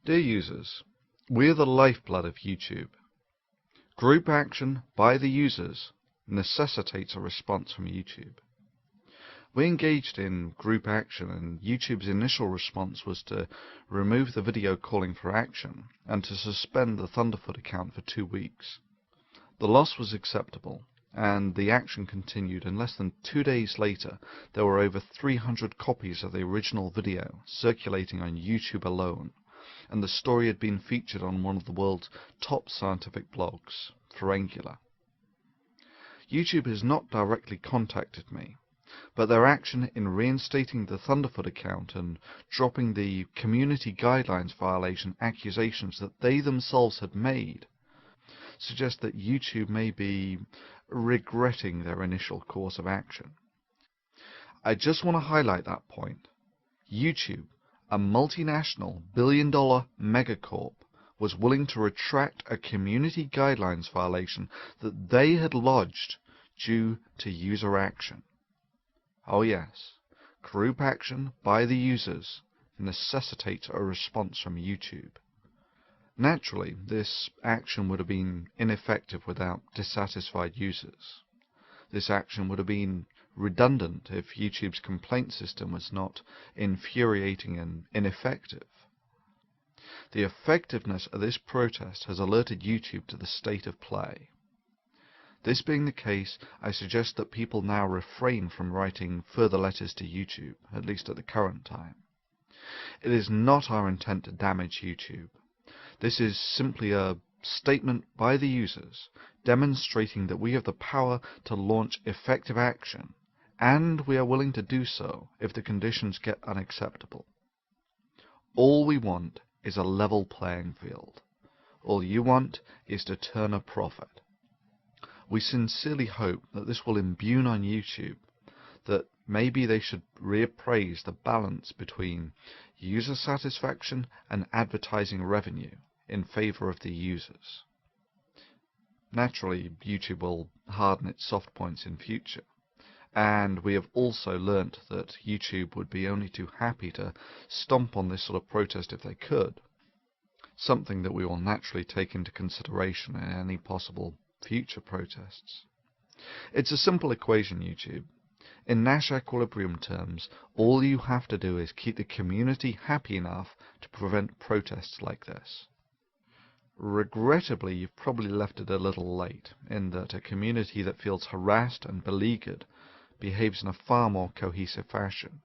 Dear users, we are the lifeblood of YouTube. Group action by the users necessitates a response from YouTube. We engaged in group action, and YouTube's initial response was to remove the video calling for action and to suspend the Thunderfoot account for 2 weeks. The loss was acceptable, and the action continued, and less than 2 days later there were over 300 copies of the original video circulating on YouTube alone, and the story had been featured on one of the world's top scientific blogs, Angular. YouTube has not directly contacted me, but their action in reinstating the Thunderfoot account and dropping the community guidelines violation accusations that they themselves had made suggest that YouTube may be regretting their initial course of action. I just want to highlight that point. YouTube, a multinational billion-dollar megacorp, was willing to retract a community guidelines violation that they had lodged due to user action. Oh yes, group action by the users necessitates a response from YouTube. Naturally, this action would have been ineffective without dissatisfied users. This action would have been redundant if YouTube's complaint system was not infuriating and ineffective. The effectiveness of this protest has alerted YouTube to the state of play. This being the case, I suggest that people now refrain from writing further letters to YouTube, at least at the current time. It is not our intent to damage YouTube. This is simply a statement by the users demonstrating that we have the power to launch effective action, and we are willing to do so if the conditions get unacceptable. All we want is a level playing field. All you want is to turn a profit. We sincerely hope that this will imbue on YouTube that maybe they should reappraise the balance between user satisfaction and advertising revenue in favor of the users. Naturally, YouTube will harden its soft points in future, and we have also learnt that YouTube would be only too happy to stomp on this sort of protest if they could, something that we will naturally take into consideration in any possible future protests. It's a simple equation, YouTube. In Nash equilibrium terms, all you have to do is keep the community happy enough to prevent protests like this. Regrettably, you've probably left it a little late, in that a community that feels harassed and beleaguered behaves in a far more cohesive fashion,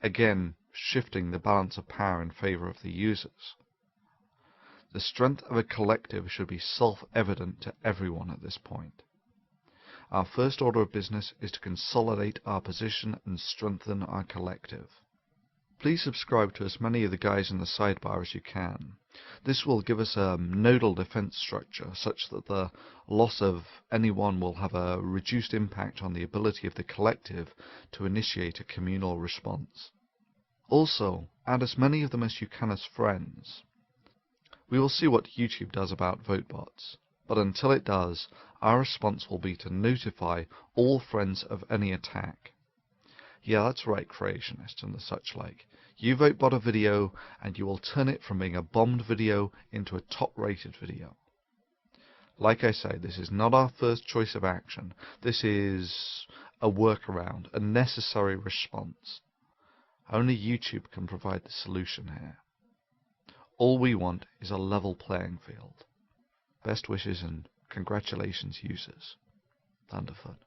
again shifting the balance of power in favor of the users. The strength of a collective should be self-evident to everyone at this point. Our first order of business is to consolidate our position and strengthen our collective. Please subscribe to as many of the guys in the sidebar as you can. This will give us a nodal defense structure such that the loss of any one will have a reduced impact on the ability of the collective to initiate a communal response. Also, add as many of them as you can as friends. We will see what YouTube does about vote bots, but until it does, our response will be to notify all friends of any attack. Yeah, that's right, creationists and the such like. You vote bot a video, and you will turn it from being a bombed video into a top-rated video. Like I say, this is not our first choice of action. This is a workaround, a necessary response. Only YouTube can provide the solution here. All we want is a level playing field. Best wishes and congratulations, users. Thunderfoot.